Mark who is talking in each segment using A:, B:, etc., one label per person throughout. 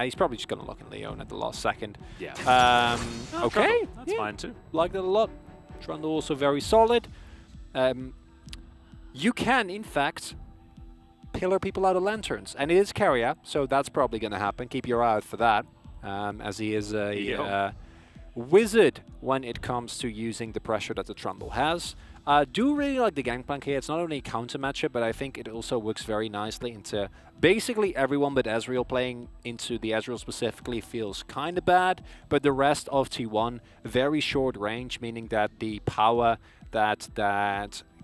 A: He's probably just going to lock in Leon at the last second.
B: Yeah.
A: Okay.
B: Trundle. That's fine too.
A: Like that a lot. Trundle also very solid. You can, in fact, pillar people out of lanterns. And it is carrier, so that's probably going to happen. Keep your eye out for that, as he is a wizard when it comes to using the pressure that the Trundle has. Do really like the Gangplank here. It's not only a counter matchup, but I think it also works very nicely into basically everyone but Ezreal. Playing into the Ezreal specifically feels kind of bad, but the rest of TWon, very short range, meaning that the power that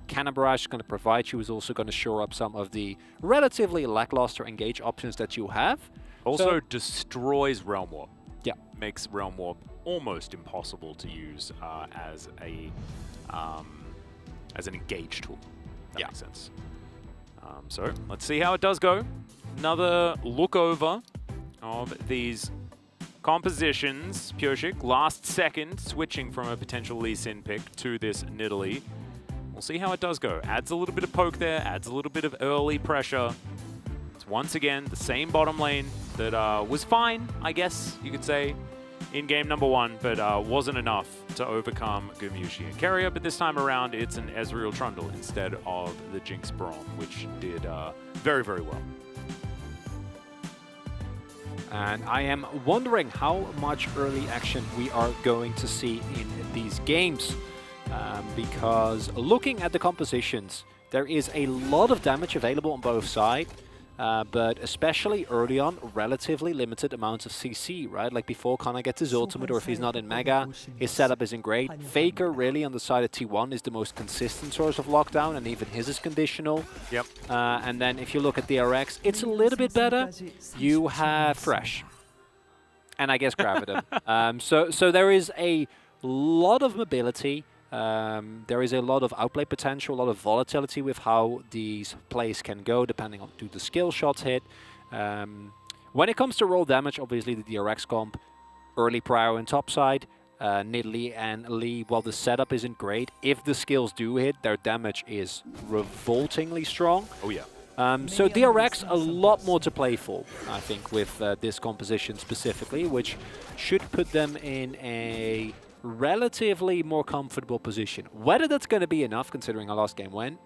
A: Cannon Barrage is going to provide you is also going to shore up some of the relatively lackluster engage options that you have.
B: Also destroys Realm Warp.
A: Yeah.
B: Makes Realm Warp almost impossible to use as an engage tool. That makes sense. So let's see how it does go. Another look over of these compositions. Pureshik, last second, switching from a potential Lee Sin pick to this Nidalee. We'll see how it does go. Adds a little bit of poke there, adds a little bit of early pressure. It's once again the same bottom lane that was fine, I guess you could say, in game number 1, but wasn't enough to overcome Gumayusi and Keria. But this time around, it's an Ezreal Trundle instead of the Jinx Braum, which did very, very well.
A: And I am wondering how much early action we are going to see in these games. Because looking at the compositions, there is a lot of damage available on both sides. But especially early on, relatively limited amounts of CC, right? Like before Kana gets his ultimate, or if he's not in Mega, his setup isn't great. Faker really on the side of T1 is the most consistent source of lockdown, and even his is conditional.
B: Yep.
A: And then if you look at DRX, it's a little bit better. You have Fresh. And I guess Graviton. So there is a lot of mobility. There is a lot of outplay potential, a lot of volatility with how these plays can go, depending on do the skill shots hit. When it comes to roll damage, obviously the DRX comp, early prior and top side, Nidalee and Lee, while the setup isn't great, if the skills do hit, their damage is revoltingly strong.
B: Oh yeah.
A: So DRX, a lot more to play for, I think, with this composition specifically, which should put them in a relatively more comfortable position. Whether that's going to be enough, considering our last game went,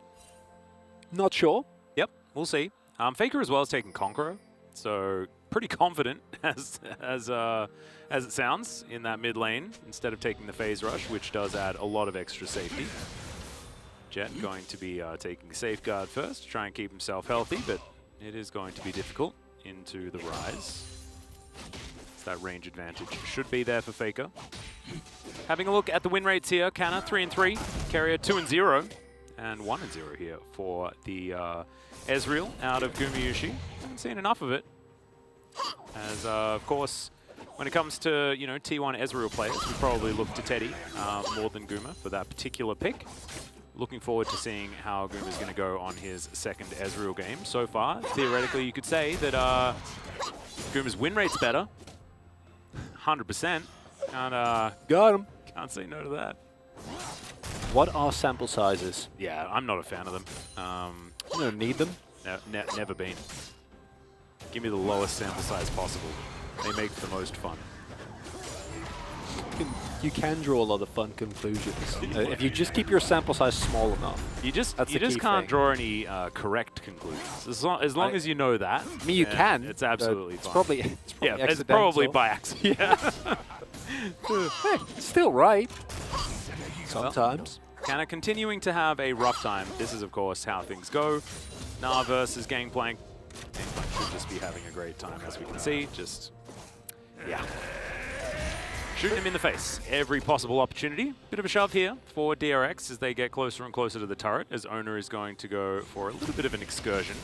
A: not sure.
B: Yep, we'll see. Faker as well is taking Conqueror, so pretty confident as it sounds in that mid lane instead of taking the Phase Rush, which does add a lot of extra safety. Jet going to be taking Safeguard first to try and keep himself healthy, but it is going to be difficult into the Rise. That range advantage should be there for Faker. Having a look at the win rates here, Canna 3-3, Keria 2-0, and 1-0 here for the Ezreal out of Gumayusi. Haven't seen enough of it, as of course, when it comes to T1 Ezreal players, we probably look to Teddy more than Guma for that particular pick. Looking forward to seeing how Guma's going to go on his second Ezreal game. So far, theoretically, you could say that Guma's win rate's better. 100%.
A: Got him.
B: Can't say no to that.
A: What are sample sizes?
B: Yeah, I'm not a fan of them.
A: You don't need them.
B: Never been. Give me the lowest sample size possible. They make the most fun.
A: You can draw a lot of fun conclusions if you just keep your sample size small enough.
B: You just can't draw any correct conclusions. As long as you know that.
A: I mean, you can.
B: It's absolutely fine.
A: It's
B: it's probably by accident. Yeah.
A: Hey, still right. Sometimes.
B: Canna continuing to have a rough time. This is, of course, how things go. Nah versus Gangplank. Gangplank should just be having a great time, as we can see. Just, yeah. Shooting him in the face. Every possible opportunity. Bit of a shove here for DRX as they get closer and closer to the turret, as Owner is going to go for a little bit of an excursion.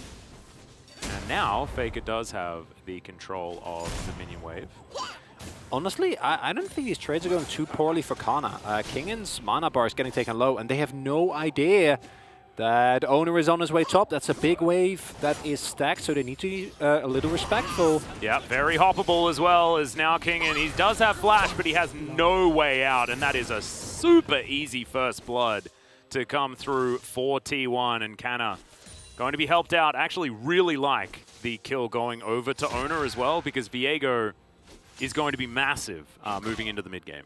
B: And now, Faker does have the control of the minion wave.
A: Honestly, I don't think these trades are going too poorly for Kana. Kingan's mana bar is getting taken low, and they have no idea that Owner is on his way top. That's a big wave that is stacked, so they need to be a little respectful.
B: Yeah, very hoppable as well as now Kingan. He does have flash, but he has no way out, and that is a super easy first blood to come through for T1, and Canna going to be helped out. Actually really like the kill going over to Owner as well, because Viego is going to be massive moving into the mid game.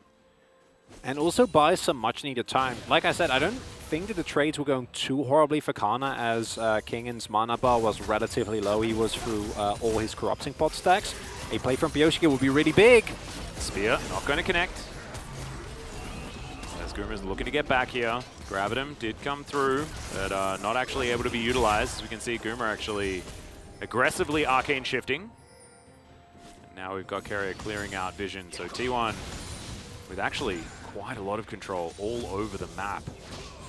A: And also buy some much-needed time. Like I said, I don't think that the trades were going too horribly for Kana, as Kingan's mana bar was relatively low. He was through all his corrupting pot stacks. A play from Pioshiki would be really big.
B: Spear not going to connect. As Guma's looking to get back here. Gravitum did come through, but not actually able to be utilized. As we can see, Guma actually aggressively arcane shifting. And now we've got Carrier clearing out vision. So TWon with actually quite a lot of control all over the map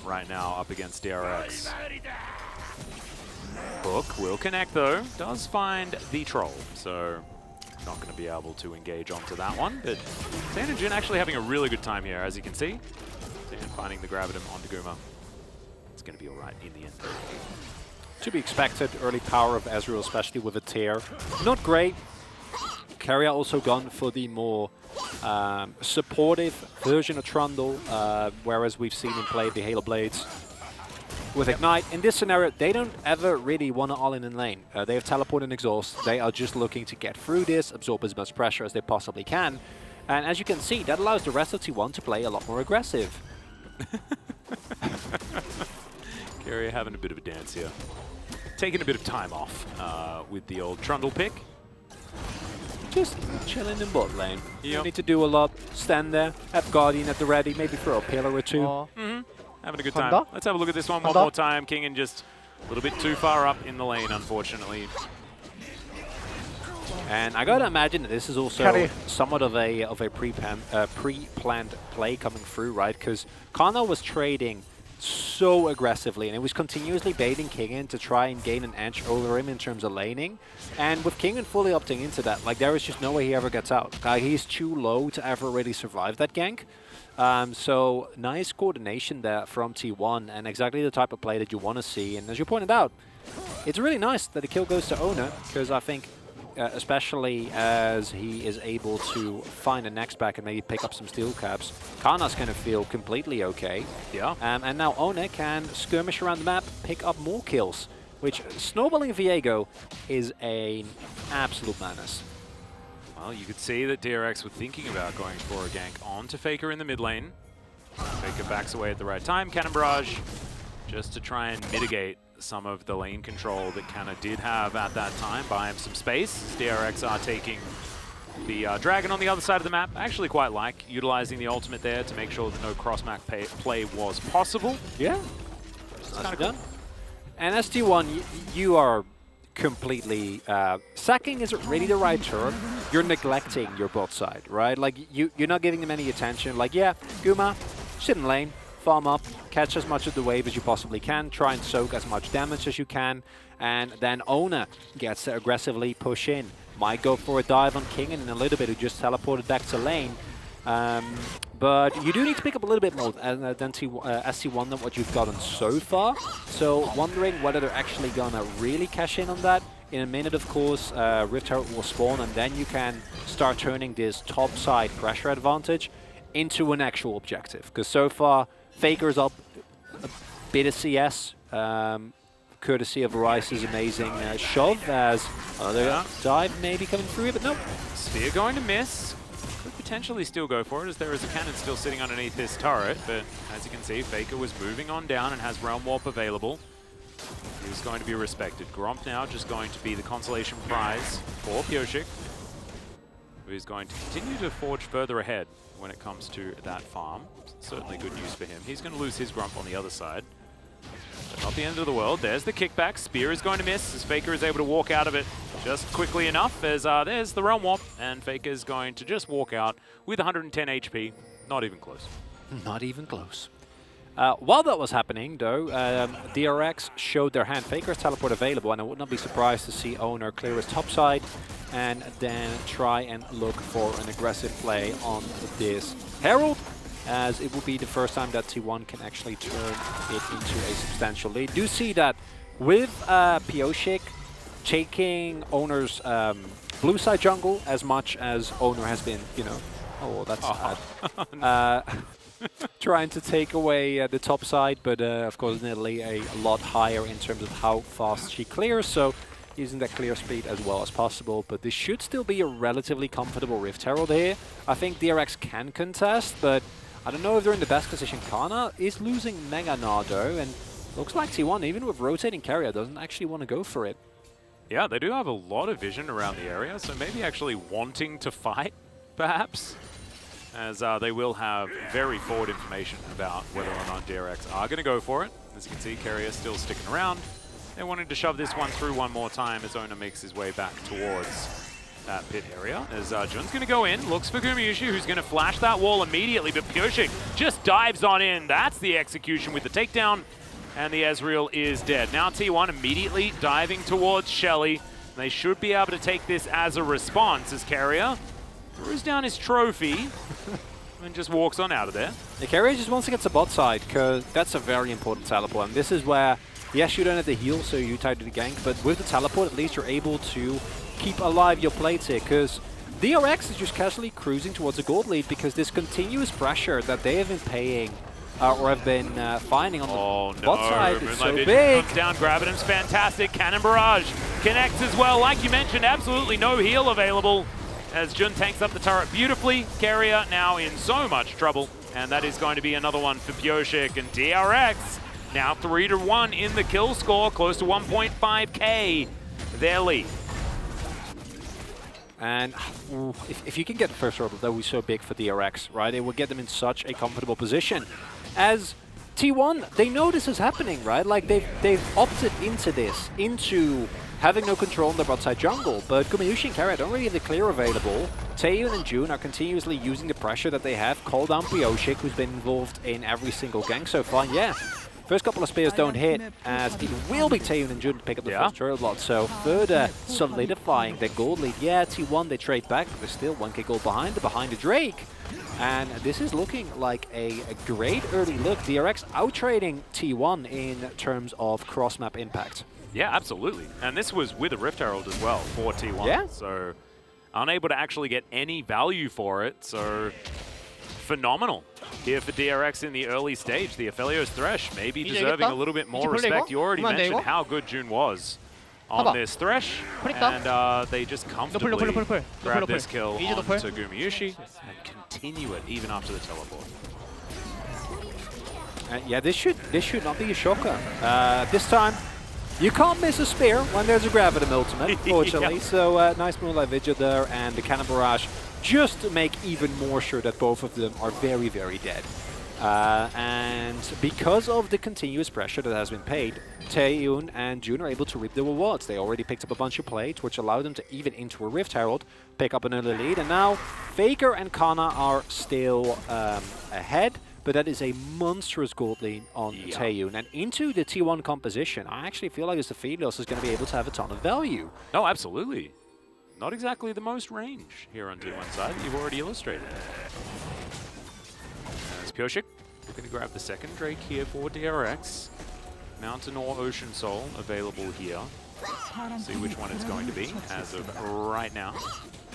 B: right now up against DRX. Hook will connect though, does find the troll, so not going to be able to engage onto that one, but Zan and Jin actually having a really good time here, as you can see. Zan finding the Gravitum onto Guma. It's going to be alright in the end.
A: To be expected, early power of Ezreal, especially with a tear. Not great. Carrier also gone for the more supportive version of Trundle, whereas we've seen him play the Halo Blades with Ignite. In this scenario, they don't ever really want to all-in lane. They have Teleport and Exhaust. They are just looking to get through this, absorb as much pressure as they possibly can. And as you can see, that allows the rest of T1 to play a lot more aggressive.
B: Carrier having a bit of a dance here. Taking a bit of time off with the old Trundle pick.
A: Just chilling in bot lane.
B: Yep.
A: You don't need to do a lot. Stand there, have Guardian at the ready, maybe throw a pillar or two.
B: Having a good time. Let's have a look at this one more time. Kingan just a little bit too far up in the lane, unfortunately.
A: And I gotta imagine that this is also somewhat of a pre-planned play coming through, right? Because Kana was trading so aggressively, and it was continuously baiting Kingan to try and gain an edge over him in terms of laning. And with Kingan fully opting into that, like, there is just no way he ever gets out. He's too low to ever really survive that gank. So nice coordination there from T1, and exactly the type of play that you want to see. And as you pointed out, it's really nice that the kill goes to Owner, because I think especially as he is able to find a next back and maybe pick up some steel caps, Kana's going to feel completely okay.
B: Yeah.
A: And now Owner can skirmish around the map, pick up more kills, which snowballing Viego is an absolute madness.
B: Well, you could see that DRX were thinking about going for a gank onto Faker in the mid lane. Faker backs away at the right time. Cannon Barrage, just to try and mitigate some of the lane control that Canna did have at that time, buy him some space. DRX are taking the Dragon on the other side of the map. I actually quite like utilizing the ultimate there to make sure that no cross-map play was possible.
A: Yeah,
B: it's kind of done.
A: And as T1, you are completely sacking isn't really the right term. You're neglecting your bot side, right? Like, you're not giving them any attention. Like, yeah, Guma, sit in lane, farm up, catch as much of the wave as you possibly can, try and soak as much damage as you can, and then Owner gets to aggressively push in. Might go for a dive on Kingan in a little bit, who just teleported back to lane. But you do need to pick up a little bit more than SC1 than what you've gotten so far. So wondering whether they're actually gonna really cash in on that. In a minute, of course, Rift Herald will spawn, and then you can start turning this top side pressure advantage into an actual objective. Because so far, Faker's up a bit of CS, courtesy of Rice's amazing shove, as another dive maybe coming through, but nope.
B: Spear going to miss. Could potentially still go for it, as there is a cannon still sitting underneath this turret, but as you can see, Faker was moving on down and has Realm Warp available. He was going to be respected. Gromp now just going to be the consolation prize for Pioshik, who is going to continue to forge further ahead when it comes to that farm. Certainly good news for him. He's going to lose his Grump on the other side. But not the end of the world. There's the kickback. Spear is going to miss, as Faker is able to walk out of it just quickly enough, as there's the Realm Warp, and Faker is going to just walk out with 110 HP. Not even close.
A: Not even close. While that was happening, though, DRX showed their hand. Faker's teleport available, and I would not be surprised to see Owner clear his top side and then try and look for an aggressive play on this Herald, as it will be the first time that T1 can actually turn it into a substantial lead. Do see that with Pioshik taking Owner's blue side jungle as much as Owner has been, you know, oh, that's sad. Trying to take away the top side, but of course Nidalee a lot higher in terms of how fast she clears, so using that clear speed as well as possible, but this should still be a relatively comfortable Rift Herald here. I think DRX can contest, but I don't know if they're in the best position. Kana is losing Mega Nardo, and looks like T1, even with rotating carrier, doesn't actually want to go for it.
B: Yeah, they do have a lot of vision around the area, so maybe actually wanting to fight, perhaps, as they will have very forward information about whether or not DRX are going to go for it. As you can see, carrier still sticking around. They wanted to shove this one through one more time as Ona makes his way back towards that pit area. As Jun's going to go in, looks for Gumayushi, who's going to flash that wall immediately, but Pyoshik just dives on in. That's the execution with the takedown, and the Ezreal is dead. Now T1 immediately diving towards Shelly. They should be able to take this as a response as Carrier throws down his trophy and just walks on out of there.
A: The Carrier just wants to get to bot side, because that's a very important teleport, and this is where, yes, you don't have the heal, so you try to the gank, but with the teleport, at least you're able to keep alive your plates here, because DRX is just casually cruising towards a gold lead because this continuous pressure that they have been paying or have been finding on the bot side is so big.
B: Comes down, grabbing him's fantastic. Cannon Barrage connects as well. Like you mentioned, absolutely no heal available as Jun tanks up the turret beautifully. Carrier now in so much trouble, and that is going to be another one for Pyoshik, and DRX now 3-1 in the kill score, close to 1.5k their lead.
A: And if you can get the first order, that would be so big for DRX, right? It would get them in such a comfortable position. As T1, they know this is happening, right? Like they've opted into this, into having no control in the bot side jungle, but Gumayushi and Carrier don't really have the clear available. TWon and Jun are continuously using the pressure that they have. Call down Pyoshik, who's been involved in every single gank so far. Yeah, first couple of spears don't hit, as it will be TWon and Jun to pick up the first turret lot, so further solidifying their gold lead. Yeah, T1, they trade back, but they're still 1k gold behind the Drake. And this is looking like a great early look. DRX out-trading T1 in terms of cross-map impact.
B: Yeah, absolutely. And this was with a Rift Herald as well for T1.
A: Yeah.
B: So unable to actually get any value for it. So phenomenal here for DRX in the early stage. The Aphelios Thresh maybe deserving a little bit more respect. You already mentioned how good Jun was on this Thresh, and they just comfortably grab this kill onto Gumayushi and continue it even after the teleport.
A: Yeah, this should not be a shocker. This time, you can't miss a spear when there's a Gravitum ultimate, fortunately. So nice Moonlight Vigil there, and the Cannon Barrage just to make even more sure that both of them are very, very dead. And because of the continuous pressure that has been paid, TWon and Jun are able to reap the rewards. They already picked up a bunch of plates, which allowed them to even into a Rift Herald, pick up another lead, and now Faker and Kana are still ahead. But that is a monstrous gold lead on TWon. And into the T1 composition, I actually feel like this Aphelios is going to be able to have a ton of value.
B: No, absolutely. Not exactly the most range here on T1 side. You've already illustrated. As Pyoshik looking to grab the second Drake here for DRX. Mountain or Ocean Soul available here. See which one it's going to be as of right now.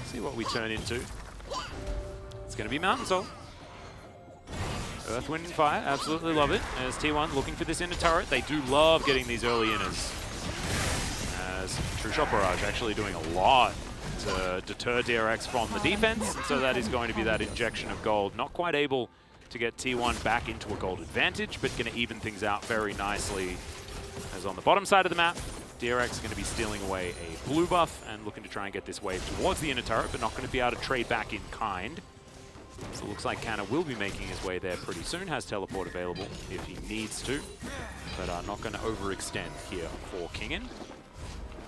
B: See what we turn into. It's going to be Mountain Soul. Earth, Wind, and Fire, absolutely love it. As T1 looking for this inner turret, they do love getting these early inners. As True Shot Barrage actually doing a lot to deter DRX from the defense, and so that is going to be that injection of gold. Not quite able to get T1 back into a gold advantage, but going to even things out very nicely. As on the bottom side of the map, DRX is going to be stealing away a blue buff and looking to try and get this wave towards the inner turret, but not going to be able to trade back in kind. So it looks like Canna will be making his way there pretty soon, has teleport available if he needs to, but not going to overextend here for Kingen.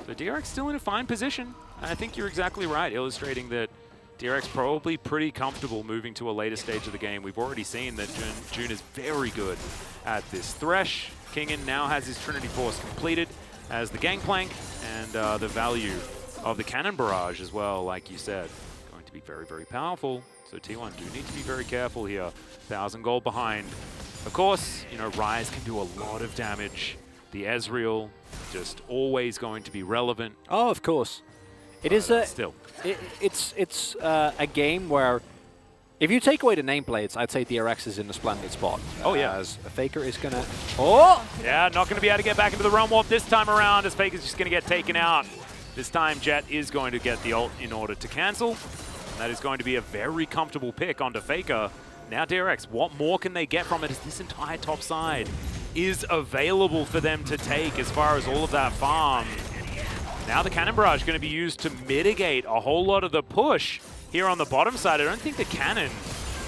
B: So DRX still in a fine position. I think you're exactly right, illustrating that DRX probably pretty comfortable moving to a later stage of the game. We've already seen that Jun is very good at this Thresh. Kingen now has his Trinity Force completed as the Gangplank, and the value of the Cannon Barrage as well, like you said, going to be very, very powerful. So T1 do need to be very careful here. 1,000 gold behind. Of course, you know, Ryze can do a lot of damage. The Ezreal just always going to be relevant.
A: Oh, of course. It is
B: still.
A: It's a game where if you take away the nameplates, I'd say DRX is in a splendid spot.
B: Oh yeah.
A: As Faker is gonna. Oh!
B: Yeah, not going to be able to get back into the Realm Warp this time around, as Faker's just going to get taken out This time, Jet is going to get the ult in order to cancel. And that is going to be a very comfortable pick onto Faker. Now DRX, what more can they get from it as this entire top side is available for them to take as far as all of that farm. Now the Cannon Barrage going to be used to mitigate a whole lot of the push here on the bottom side. I don't think the cannon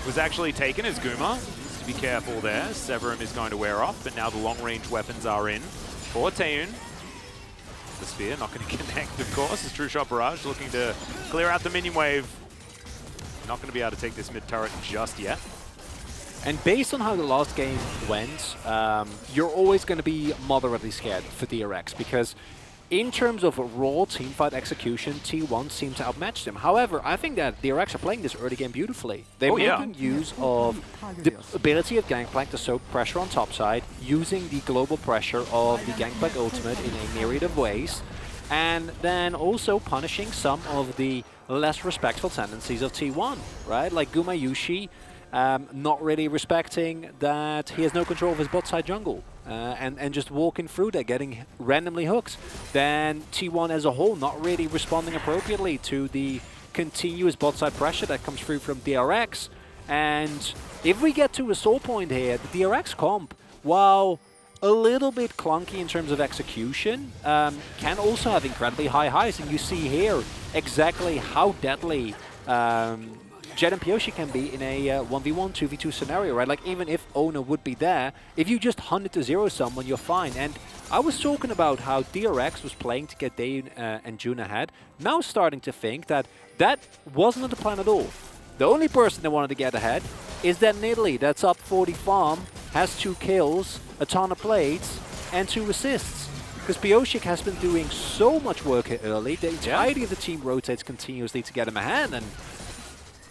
B: was actually taken as Guma. Needs to be careful there. Severum is going to wear off, but now the long-range weapons are in for TWon. The spear not going to connect, of course, as True Shot Barrage looking to clear out the minion wave. Not going to be able to take this mid turret just yet.
A: And based on how the last game went, you're always going to be moderately scared for DRX because in terms of raw teamfight execution, TWon seemed to outmatch them. However, I think that DRX are playing this early game beautifully. They're making use of the ability of Gangplank to soak pressure on topside, using the global pressure of the Gangplank ultimate in a myriad of ways, and then also punishing some of the less respectful tendencies of TWon, right? Like Gumayushi not really respecting that he has no control of his bot side jungle. And just walking through there, getting randomly hooked. Then TWon as a whole not really responding appropriately to the continuous bot side pressure that comes through from DRX. And if we get to a soul point here, the DRX comp, while a little bit clunky in terms of execution, can also have incredibly high highs. And you see here exactly how deadly Jet and Pyoshi can be in a 1v1, 2v2 scenario, right? Like, even if Owner would be there, if you just hunt it to zero someone, you're fine. And I was talking about how DRX was playing to get Day and June ahead. Now starting to think that that wasn't the plan at all. The only person that wanted to get ahead is that Nidalee that's up 40 farm, has 2 kills, a ton of plates, and 2 assists. Because Pyoshik has been doing so much work here early, the entirety of the team rotates continuously to get him ahead, and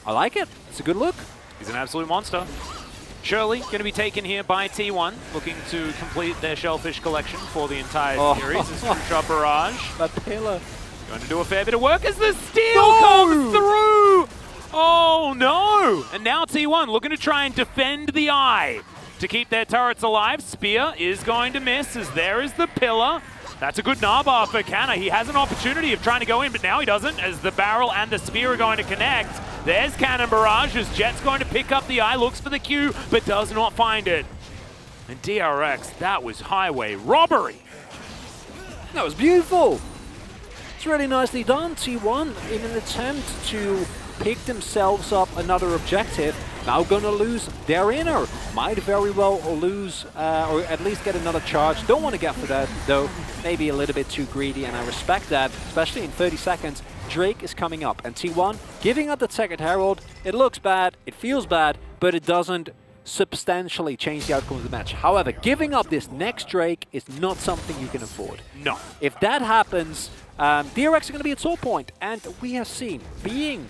A: I like it. It's a good look.
B: He's an absolute monster. Shirley going to be taken here by TWon, looking to complete their Shellfish collection for the entire series. This True Shot Barrage.
A: That pillar.
B: Going to do a fair bit of work as the steal comes through! Oh no! And now TWon looking to try and defend the eye to keep their turrets alive. Spear is going to miss as there is the pillar. That's a good Narbar for Canna. He has an opportunity of trying to go in, but now he doesn't, as the barrel and the spear are going to connect. There's Cannon Barrage as Jet's going to pick up the eye, looks for the Q, but does not find it. And DRX, that was highway robbery.
A: That was beautiful. It's really nicely done. TWon, in an attempt to pick themselves up another objective, now going to lose their inner. Might very well lose, or at least get another charge. Don't want to get for that, though. Maybe a little bit too greedy, and I respect that, especially in 30 seconds. Drake is coming up, and TWon giving up the second Herald. It looks bad, it feels bad, but it doesn't substantially change the outcome of the match. However, giving up this next Drake is not something you can afford.
B: No.
A: If that happens, DRX are going to be at soul point, and we have seen being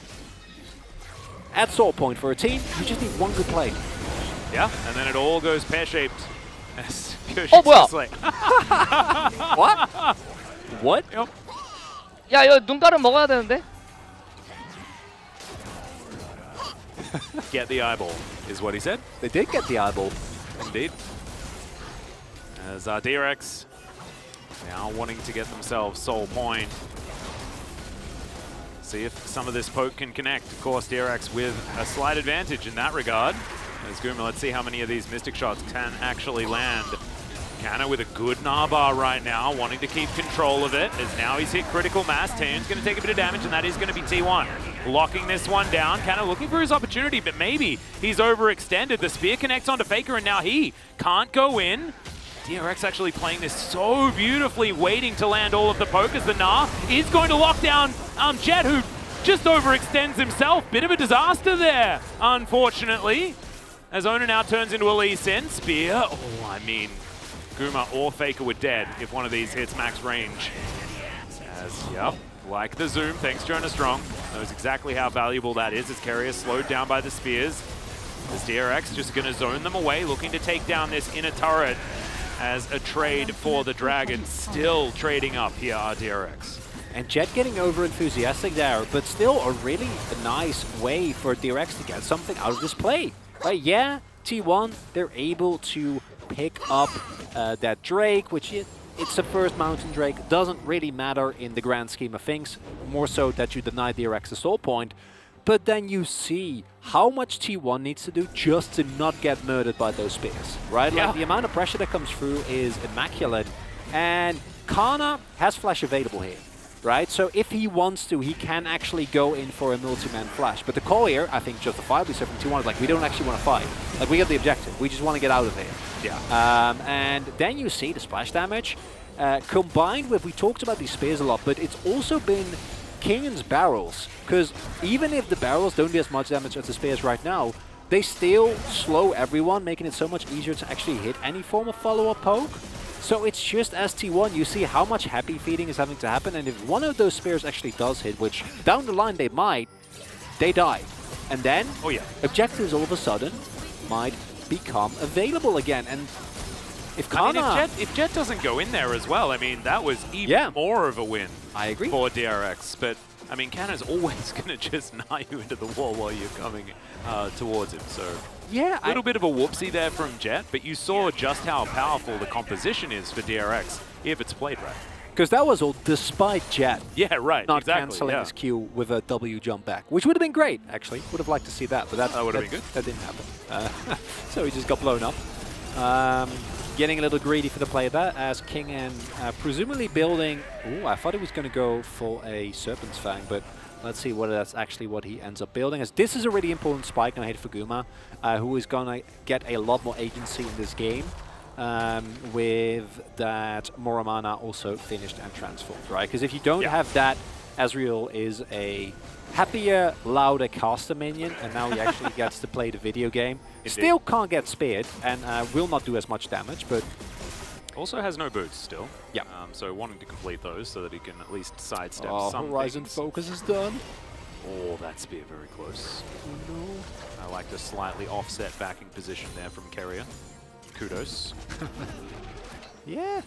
A: at soul point for a team, you just need one good play.
B: Yeah, and then it all goes pear-shaped.
C: Oh, 뭐야?
A: What? What?
B: Yep.
C: 야, 이거 눈가를 먹어야 되는데?
B: Get the eyeball, is what he said.
A: They did get the eyeball.
B: Indeed. As DRX now wanting to get themselves soul point. See if some of this poke can connect. Of course, DRX with a slight advantage in that regard. As Guma, let's see how many of these Mystic shots can actually land. Canna with a good Narbar right now, wanting to keep control of it, as now he's hit critical mass. TWon's going to take a bit of damage, and that is going to be TWon. Locking this one down. Canna looking for his opportunity, but maybe he's overextended. The spear connects onto Faker, and now he can't go in. DRX actually playing this so beautifully, waiting to land all of the poke as the Gnar is going to lock down Jet, who just overextends himself. Bit of a disaster there, unfortunately. As Owner now turns into a Lee Sin. Spear, oh, I mean, Guma or Faker were dead if one of these hits max range. As, yep, like the zoom, thanks Jonah Strong. Knows exactly how valuable that is as Carrier slowed down by the spears. As DRX just going to zone them away, looking to take down this inner turret as a trade for the Dragon. Still trading up here are DRX.
A: And Jet getting over enthusiastic there, but still a really nice way for DRX to get something out of this play. Right, yeah, TWon, they're able to pick up that Drake, which it's the first Mountain Drake, doesn't really matter in the grand scheme of things, more so that you deny DRX a soul point. But then you see how much T1 needs to do just to not get murdered by those spears, right?
B: Yeah.
A: Like, the amount of pressure that comes through is immaculate. And Kana has flash available here, right? So if he wants to, he can actually go in for a multi-man flash. But the call here, I think justifiably so from T1, is like, we don't actually want to fight. Like, we got the objective. We just want to get out of here.
B: Yeah.
A: And then you see the splash damage combined with, we talked about these spears a lot, but it's also been Kingen's barrels, because even if the barrels don't do as much damage as the spears right now, they still slow everyone, making it so much easier to actually hit any form of follow-up poke. So it's just as T1, you see how much happy feeding is having to happen, and if one of those spears actually does hit, which down the line they might, they die. And then objectives all of a sudden might become available again. And if Kana...
B: I mean, if Jet doesn't go in there as well, I mean, that was even more of a win.
A: I agree.
B: For DRX. But, I mean, Kana's always going to just knight you into the wall while you're coming towards him. So,
A: yeah,
B: a little bit of a whoopsie there from Jet, but you saw just how powerful the composition is for DRX if it's played right.
A: Because that was all despite Jet.
B: Yeah, right.
A: Not cancelling his Q with a W jump back, which would have been great, actually. Would have liked to see that, but that
B: would have been good.
A: That didn't happen. So he just got blown up. Getting a little greedy for the play there, as Kingen presumably building... Ooh, I thought he was going to go for a Serpent's Fang, but let's see whether that's actually what he ends up building. As this is a really important spike now hit for Guma, who is going to get a lot more agency in this game. With that Moramana also finished and transformed, right? Because if you don't have that, Azrael is a happier, louder caster minion, and now he actually gets to play the video game.
B: Indeed.
A: Still can't get speared, and will not do as much damage, but...
B: Also has no boots still.
A: Yeah.
B: So wanting to complete those so that he can at least sidestep some
A: Horizon
B: things.
A: Focus is done.
B: Oh, that spear very close.
A: Oh no.
B: I like the slightly offset backing position there from Carrier. Kudos.
A: Yeah.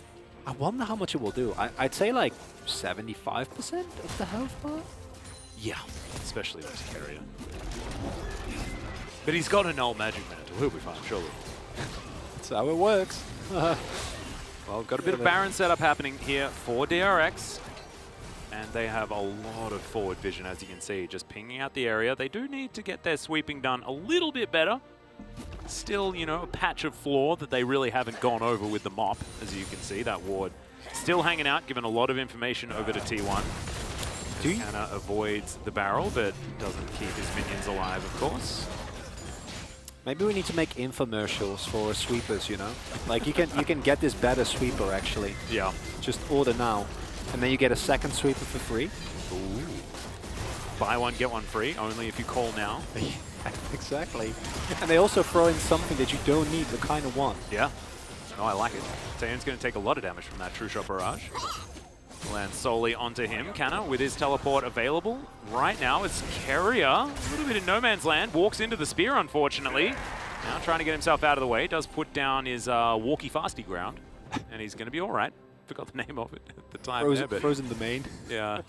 A: I wonder how much it will do. I'd say like 75% of the health bar?
B: Yeah, especially those Carrier. But he's got a null magic mantle. He'll be fine, surely.
A: That's how it works.
B: Well, got a bit of Baron setup happening here for DRX. And they have a lot of forward vision, as you can see, just pinging out the area. They do need to get their sweeping done a little bit better. Still, you know, a patch of floor that they really haven't gone over with the mop, as you can see. That ward still hanging out, giving a lot of information over to T1. Kana avoids the barrel, but doesn't keep his minions alive, of course.
A: Maybe we need to make infomercials for sweepers, you know? Like, you can get this better sweeper, actually.
B: Yeah.
A: Just order now. And then you get a second sweeper for free.
B: Ooh. Buy one, get one free, only if you call now.
A: Exactly. And they also throw in something that you don't need but kind of want.
B: Yeah. No, I like it. Taeyeon's going to take a lot of damage from that True Shot Barrage. Lands solely onto him. Kana, with his teleport available right now, it's Carrier. A little bit in no man's land. Walks into the spear, unfortunately. Now trying to get himself out of the way. Does put down his walkie-fasty ground. And he's going to be all right. Forgot the name of it at the time.
A: Frozen Domain.
B: Yeah.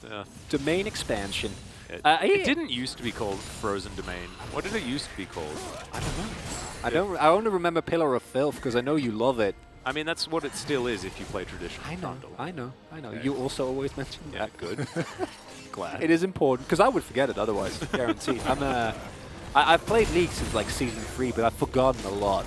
A: Domain expansion.
B: It didn't used to be called Frozen Domain. What did it used to be called?
A: I don't know. I only remember Pillar of Filth because I know you love it.
B: I mean, that's what it still is if you play traditional.
A: I know.
B: Okay.
A: You also always mention that.
B: Yeah, good. Glad.
A: It is important because I would forget it otherwise. Guaranteed. I've played League since like season 3, but I've forgotten a lot.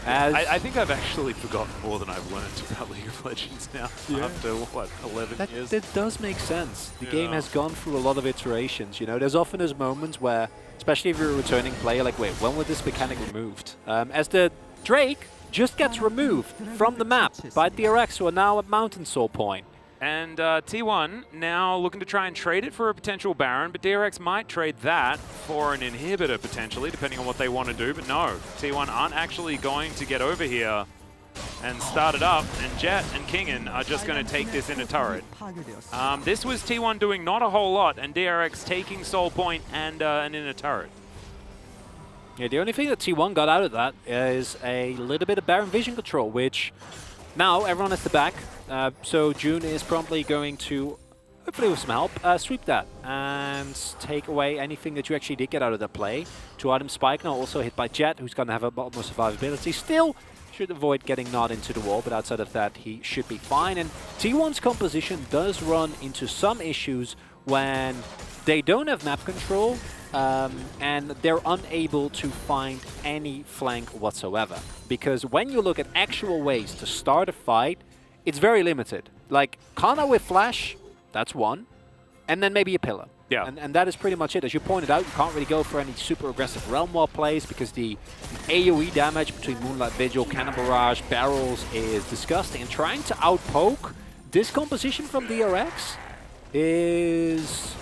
B: I think I've actually forgotten more than I've learned about League of Legends now. After, what, 11 years?
A: That does make sense. The game has gone through a lot of iterations, you know. There's often those moments where, especially if you're a returning player, like, wait, when was this mechanic removed? As the Drake just gets removed from the map by DRX, who are now at Mountain Soul Point.
B: And T1 now looking to try and trade it for a potential Baron, but DRX might trade that for an inhibitor potentially, depending on what they want to do. But no, T1 aren't actually going to get over here and start it up, and Jet and Kingen are just going to take this in a turret. This was T1 doing not a whole lot, and DRX taking Soul Point and an inner turret.
A: Yeah, the only thing that T1 got out of that is a little bit of Baron vision control, which now everyone has the back. So June is promptly going to, hopefully with some help, sweep that and take away anything that you actually did get out of the play. 2-item Spike now also hit by Jet, who's going to have a lot more survivability. Still, should avoid getting not into the wall, but outside of that, he should be fine. And T1's composition does run into some issues when they don't have map control and they're unable to find any flank whatsoever. Because when you look at actual ways to start a fight, it's very limited. Like, Kana with Flash, that's one, and then maybe a pillar.
B: Yeah.
A: And that is pretty much it. As you pointed out, you can't really go for any super aggressive Realm War plays because the AoE damage between Moonlight Vigil, Cannon Barrage, Barrels is disgusting. And trying to outpoke this composition from DRX is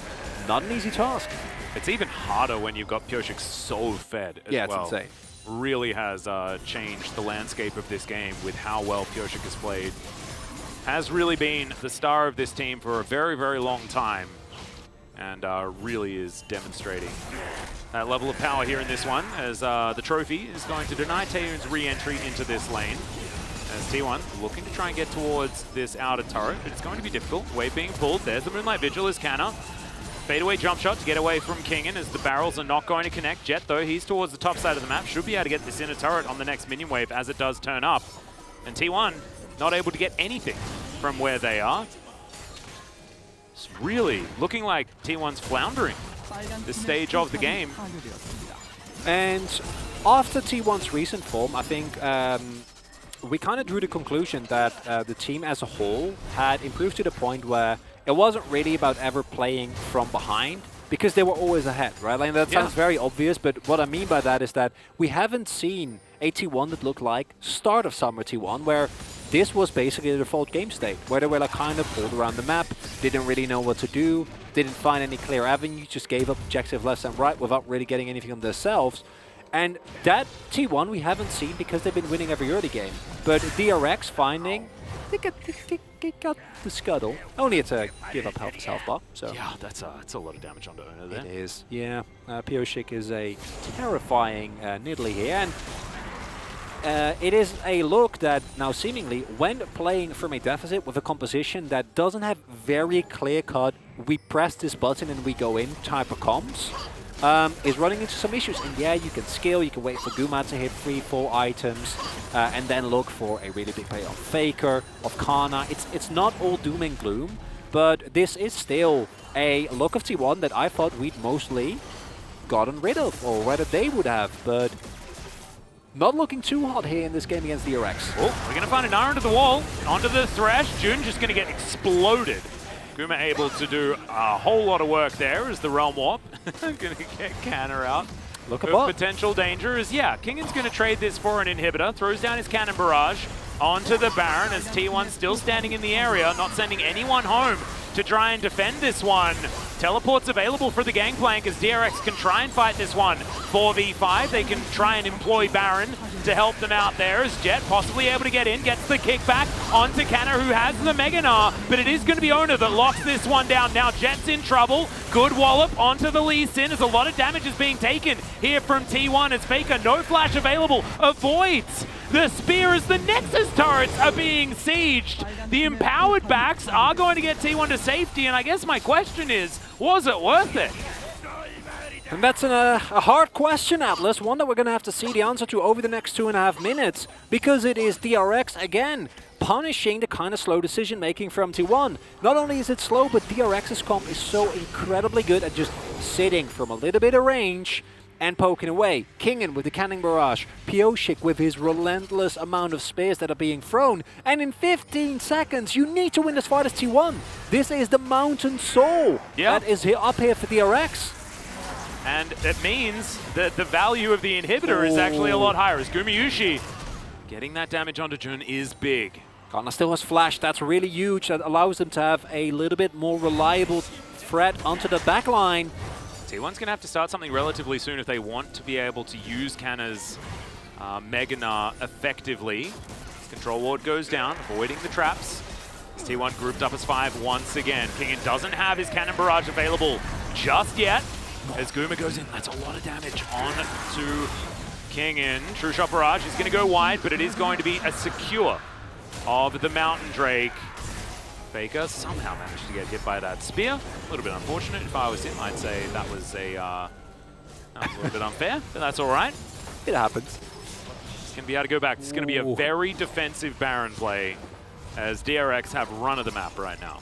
A: not an easy task.
B: It's even harder when you've got Pyosik so fed as
A: Yeah,
B: well.
A: it's insane.
B: Really has changed the landscape of this game with how well Pyosik has played. Has really been the star of this team for a very, very long time. And really is demonstrating that level of power here in this one, as the trophy is going to deny TWon's re-entry into this lane. As T1 looking to try and get towards this outer turret, but it's going to be difficult. Wave being pulled. There's the Moonlight Vigil as Canna. Fadeaway jump shot to get away from Kingen, as the barrels are not going to connect. Jet, though, he's towards the top side of the map. Should be able to get this inner turret on the next minion wave as it does turn up. And T1 not able to get anything from where they are. It's really looking like T1's floundering this stage of the game.
A: And after T1's recent form, I think we kind of drew the conclusion that the team as a whole had improved to the point where it wasn't really about ever playing from behind, because they were always ahead, right? Like, that sounds very obvious, but what I mean by that is that we haven't seen a T1 that looked like start of Summer T1, where this was basically the default game state, where they were like kind of pulled around the map, didn't really know what to do, didn't find any clear avenue, just gave up objective left and right without really getting anything on themselves. And that T1 we haven't seen because they've been winning every early game. But DRX finding, they got the scuttle. Only to give up health as health bar. So
B: Yeah, that's a lot of damage onto Owner there.
A: it is. Yeah, Pyosik is a terrifying Nidalee here. And it is a look that now seemingly, when playing from a deficit with a composition that doesn't have very clear-cut, we press this button and we go in type of comms, is running into some issues. And yeah, you can scale, you can wait for Guma to hit 3-4 items, and then look for a really big play of Faker, of Kana. It's not all doom and gloom, but this is still a look of T1 that I thought we'd mostly gotten rid of, or whether they would have, but not looking too hot here in this game against DRX.
B: Oh, we're going to find an arrow into the wall, onto the Thresh. Jun just going to get exploded. Guma able to do a whole lot of work there as the Realm Warp. Going to get Canner out.
A: Look above.
B: Potential danger is, yeah, Kingen's going to trade this for an inhibitor. Throws down his Cannon Barrage onto the Baron as T1 still standing in the area, not sending anyone home to try and defend this one. Teleport's available for the Gangplank as DRX can try and fight this one. 4v5, they can try and employ Baron to help them out there as Jet possibly able to get in, gets the kickback onto Canna, who has the Mega Gnar, but it is going to be Owner that locks this one down. Now Jet's in trouble. Good wallop onto the Lee Sin as a lot of damage is being taken here from T1 as Faker, no flash available, avoids the spear as the Nexus turrets are being sieged. The empowered backs are going to get T1 to safety, and I guess my question is, was it worth it?
A: And that's a hard question, Atlas, one that we're going to have to see the answer to over the next 2.5 minutes, because it is DRX again punishing the kind of slow decision-making from T1. Not only is it slow, but DRX's comp is so incredibly good at just sitting from a little bit of range and poking away. Kingen with the Cannon Barrage, Pyosik with his relentless amount of spears that are being thrown, and in 15 seconds you need to win this fight as T1. This is the Mountain Soul that is up here for DRX.
B: And it means that the value of the inhibitor is actually a lot higher, as Gumayushi getting that damage onto Jun is big.
A: Kana still has flash, that's really huge. That allows them to have a little bit more reliable threat onto the backline.
B: T1's going to have to start something relatively soon if they want to be able to use Canna's Mega Gnar effectively. Control Ward goes down, avoiding the traps. T1 grouped up as 5 once again. Kingen doesn't have his Cannon Barrage available just yet. As Guma goes in, that's a lot of damage on to Kingen. True Shot Barrage is going to go wide, but it is going to be a secure of the Mountain Drake. Faker somehow managed to get hit by that spear. A little bit unfortunate. If I was him, I'd say that was a little bit unfair, but that's all right.
A: It happens.
B: going to be able to go back. It's going to be a very defensive Baron play as DRX have run of the map right now.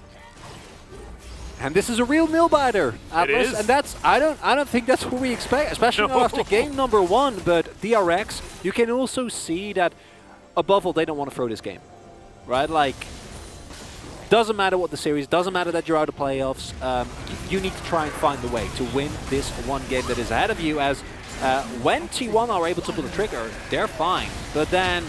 A: And this is a real nail-biter, Atlas,
B: is.
A: and that's I don't think that's what we expect, especially not after game number 1. But DRX, you can also see that above all, they don't want to throw this game, right? Like, doesn't matter what the series, doesn't matter that you're out of playoffs. You need to try and find a way to win this one game that is ahead of you. As when TWon are able to pull the trigger, they're fine, but then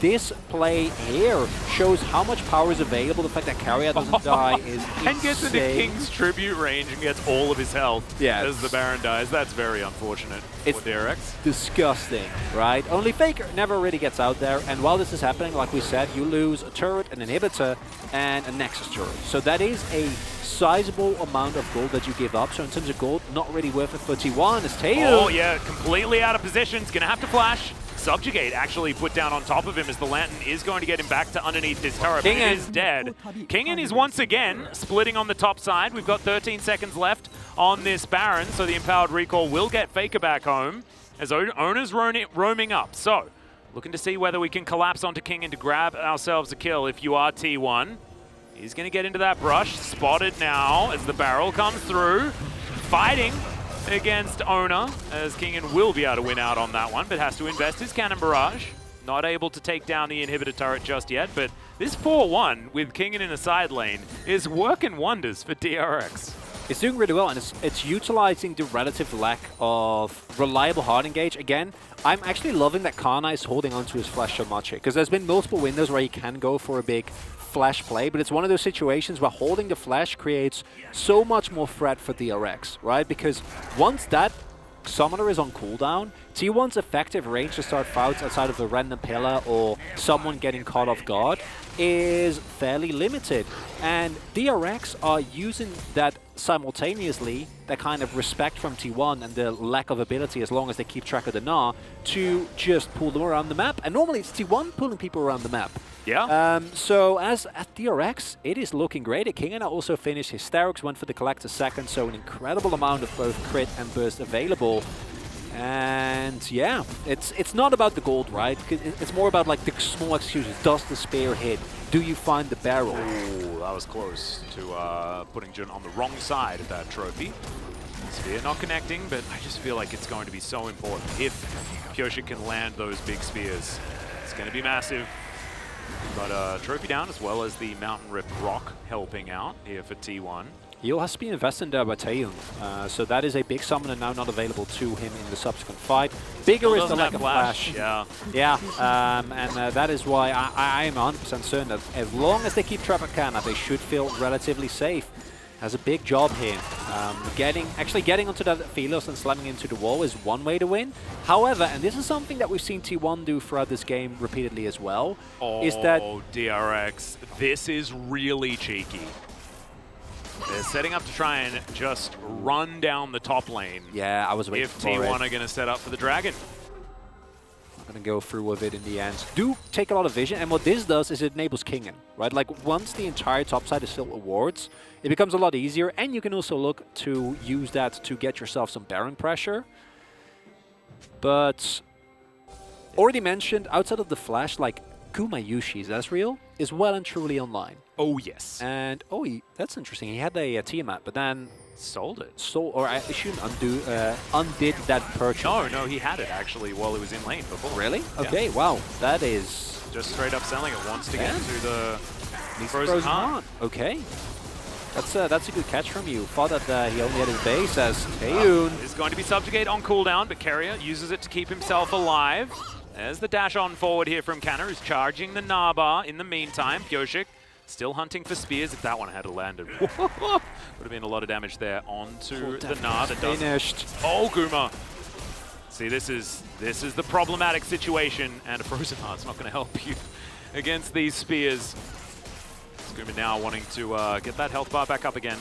A: this play here shows how much power is available. The fact that Carrier doesn't die is
B: and gets into King's tribute range and gets all of his health as the Baron dies. That's very unfortunate for DRX.
A: Disgusting, right? Only Faker never really gets out there, and while this is happening, like we said, you lose a turret, an inhibitor, and a Nexus turret. So that is a sizable amount of gold that you give up. So in terms of gold, not really worth it for TWon as TayUn.
B: Oh yeah, completely out of position. He's going to have to flash. Subjugate actually put down on top of him as the Lantern is going to get him back to underneath this turret, but it is dead. Kingen is once again splitting on the top side. We've got 13 seconds left on this Baron, so the Empowered Recall will get Faker back home as Owners roaming up. So, looking to see whether we can collapse onto Kingen to grab ourselves a kill if you are T1. He's going to get into that brush, spotted now as the barrel comes through, fighting against Owner, as Kingen will be able to win out on that one, but has to invest his Cannon Barrage. Not able to take down the inhibitor turret just yet, but this 4-1 with Kingen in a side lane is working wonders for DRX.
A: It's doing really well, and it's utilizing the relative lack of reliable hard engage. Again, I'm actually loving that Kana is holding onto his flash so much here, because there's been multiple windows where he can go for a big flash play, but it's one of those situations where holding the flash creates so much more threat for DRX, right? Because once that Summoner is on cooldown, T1's effective range to start fights outside of a random pillar or someone getting caught off guard is fairly limited. And DRX are using that simultaneously, that kind of respect from T1 and the lack of ability as long as they keep track of the Gnar, to just pull them around the map. And normally it's T1 pulling people around the map.
B: Yeah.
A: So as at DRX, it is looking great. Kingen also finished Hysterics, went for the Collector second, so an incredible amount of both crit and burst available. And yeah, it's not about the gold, right? It's more about like the small executions. Does the spear hit? Do you find the barrel?
B: Ooh, that was close to putting Jun on the wrong side of that trophy. Spear not connecting, but I just feel like it's going to be so important. If Pyosik can land those big spears, it's going to be massive. But trophy down, as well as the Mountain Rift Rock helping out here for T1.
A: He'll has to be invested there by TayUn. So that is a big summoner now not available to him in the subsequent fight. Bigger is the lack of flash.
B: Yeah.
A: Yeah, and that is why I am 100% certain that as long as they keep Tropicana, they should feel relatively safe. Has a big job here. Actually getting onto that Philos and slamming into the wall is one way to win. However, and this is something that we've seen T1 do throughout this game repeatedly as well, is that...
B: Oh, DRX, this is really cheeky. They're setting up to try and just run down the top lane.
A: Yeah, I was waiting
B: if
A: for
B: T1
A: it.
B: are going to set up for the Dragon.
A: Going to go through with it in the end. Do take a lot of vision, and what this does is it enables Kingen, right? Like, once the entire top side is filled with wards, it becomes a lot easier, and you can also look to use that to get yourself some Baron pressure. But already mentioned, outside of the flash, like Kumayushi's Ezreal is well and truly online.
B: Oh, yes.
A: And, oh, that's interesting. He had a Tiamat, but then...
B: Sold it.
A: Or I shouldn't undid that purchase.
B: No, he had it actually while he was in lane before.
A: Really?
B: Yeah.
A: Okay, wow. That is...
B: Just straight up selling it once to get into the
A: Frozen Heart. Okay. That's a good catch from you. Thought that he only had his base as TayUn.
B: Is going to be Subjugate on cooldown, but Carrier uses it to keep himself alive. There's the dash on forward here from Canner, who's charging the Gnar in the meantime. Pyosik still hunting for spears. If that one had landed, would have been a lot of damage there onto the Gnar. That does
A: finished.
B: Oh, Guma. See, this is the problematic situation, and a Frozen Heart's not going to help you against these spears. Guma now wanting to get that health bar back up again.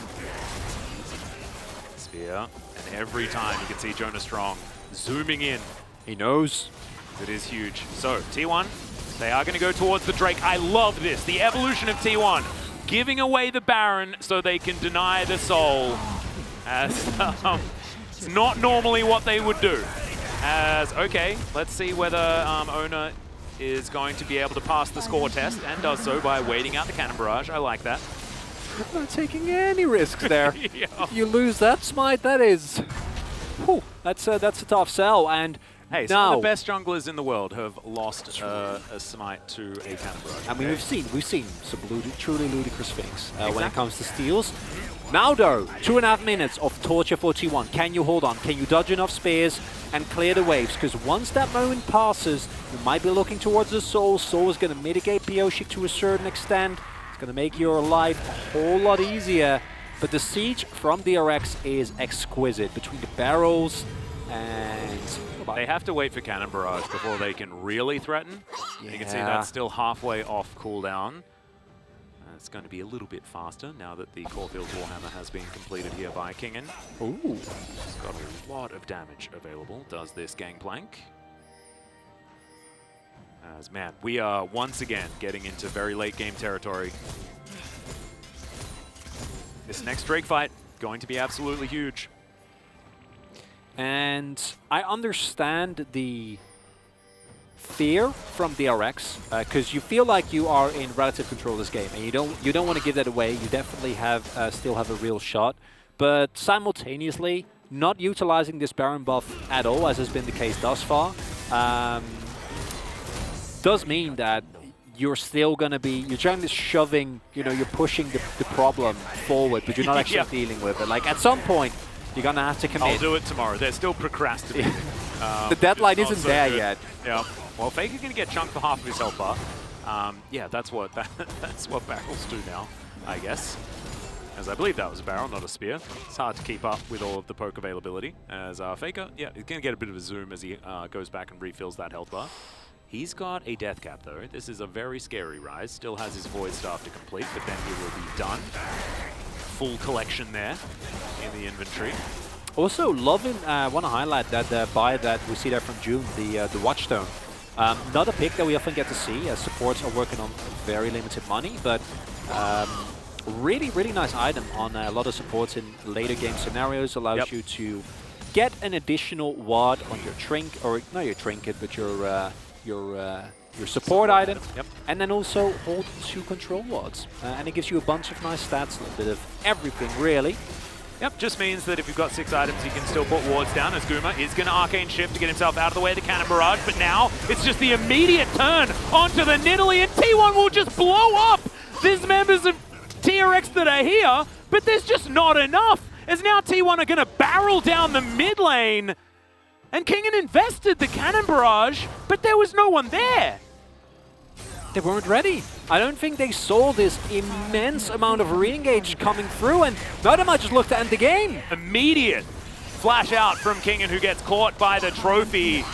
B: Spear, and every time you can see Jonas Strong zooming in.
A: He knows.
B: It is huge. So, T1, they are going to go towards the Drake. I love this. The evolution of T1. Giving away the Baron so they can deny the soul. As it's not normally what they would do. As, okay, let's see whether Owner is going to be able to pass the score test, and does so by waiting out the cannon barrage. I like that.
A: Not taking any risks there.
B: Yeah.
A: If you lose that smite, that is... Whew, that's a tough sell, and
B: Hey,
A: now,
B: some of the best junglers in the world have lost a smite to a cannon barrage.
A: I mean,
B: okay?
A: we've seen some truly ludicrous things when it comes to steals. Now though, 2.5 minutes of torture for T1. Can you hold on? Can you dodge enough spears and clear the waves? Because once that moment passes, you might be looking towards the Soul. Soul is going to mitigate Pioshik to a certain extent. It's going to make your life a whole lot easier. But the siege from DRX is exquisite between the barrels and...
B: They have to wait for cannon barrage before they can really threaten. Yeah. You can see that's still halfway off cooldown. It's going to be a little bit faster now that the Caulfield's Warhammer has been completed here by Kingen.
A: Ooh.
B: He's got a lot of damage available, does this Gangplank. As, man, we are once again getting into very late game territory. This next Drake fight, going to be absolutely huge.
A: And I understand the fear from DRX because you feel like you are in relative control of this game, and you don't want to give that away. You definitely have still have a real shot, but simultaneously not utilizing this Baron buff at all, as has been the case thus far, does mean that you're still going to be, you're trying to shoving, you know, you're pushing the problem forward, but you're not actually dealing with it. Like at some point, you're going to have to commit.
B: I'll do it tomorrow. They're still procrastinating.
A: The deadline isn't there yet.
B: Yeah. Well, Faker's going to get chunked for half of his health bar. Yeah, that's what barrels do now, I guess. As I believe that was a barrel, not a spear. It's hard to keep up with all of the poke availability. As Faker, yeah, he's going to get a bit of a zoom as he goes back and refills that health bar. He's got a death cap, though. This is a very scary rise. Still has his Void Staff to complete, but then he will be done. Full collection there in the inventory.
A: Also, loving, want to highlight that buy that we see there from June, the Watchstone. Not a pick that we often get to see, as supports are working on very limited money, but really, really nice item on a lot of supports in later game scenarios. Allows you to get an additional ward on your or not your trinket, but your support item, and then also hold 2 control wards. And it gives you a bunch of nice stats, a little bit of everything, really.
B: Yep, just means that if you've got 6 items, you can still put wards down, as Guma is going to Arcane Shift to get himself out of the way of the Cannon Barrage, but now it's just the immediate turn onto the Nidalee, and T1 will just blow up! There's members of TRX that are here, but there's just not enough, as now T1 are going to barrel down the mid lane, and Kingen invested the Cannon Barrage, but there was no one there.
A: They weren't ready. I don't think they saw this immense amount of re-engage coming through, and now they might just look to end the game.
B: Immediate flash out from Kingen, who gets caught by the trophy.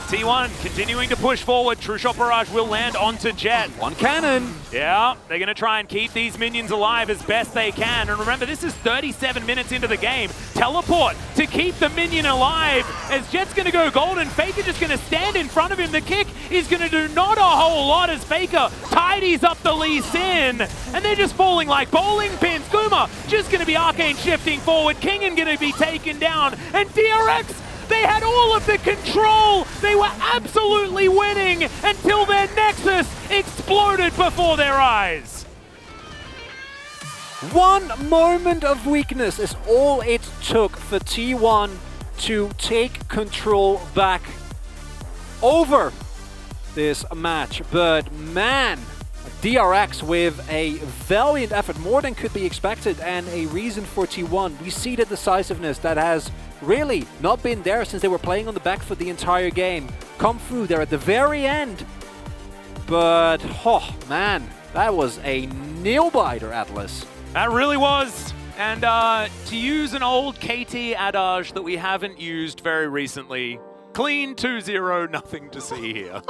B: T1 continuing to push forward. True Shot Barrage will land onto Jet.
A: One cannon.
B: Yeah, they're going to try and keep these minions alive as best they can. And remember, this is 37 minutes into the game. Teleport to keep the minion alive as Jet's going to go golden. Faker just going to stand in front of him. The kick is going to do not a whole lot as Faker tidies up the Lee Sin. And they're just falling like bowling pins. Guma just going to be Arcane shifting forward. Kingen going to be taken down. And DRX, they had all of the control. They were absolutely winning until their Nexus exploded before their eyes.
A: One moment of weakness is all it took for T1 to take control back over this match. But man, DRX with a valiant effort, more than could be expected, and a reason for T1. We see the decisiveness that has really not been there since they were playing on the back foot the entire game. Come through there at the very end. But, oh man, that was a nail-biter, Atlas.
B: That really was. And to use an old KT adage that we haven't used very recently, clean 2-0, nothing to see here.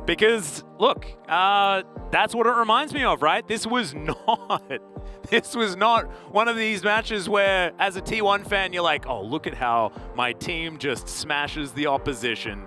B: Because, look, that's what it reminds me of, right? This was not one of these matches where, as a T1 fan, you're like, oh, look at how my team just smashes the opposition.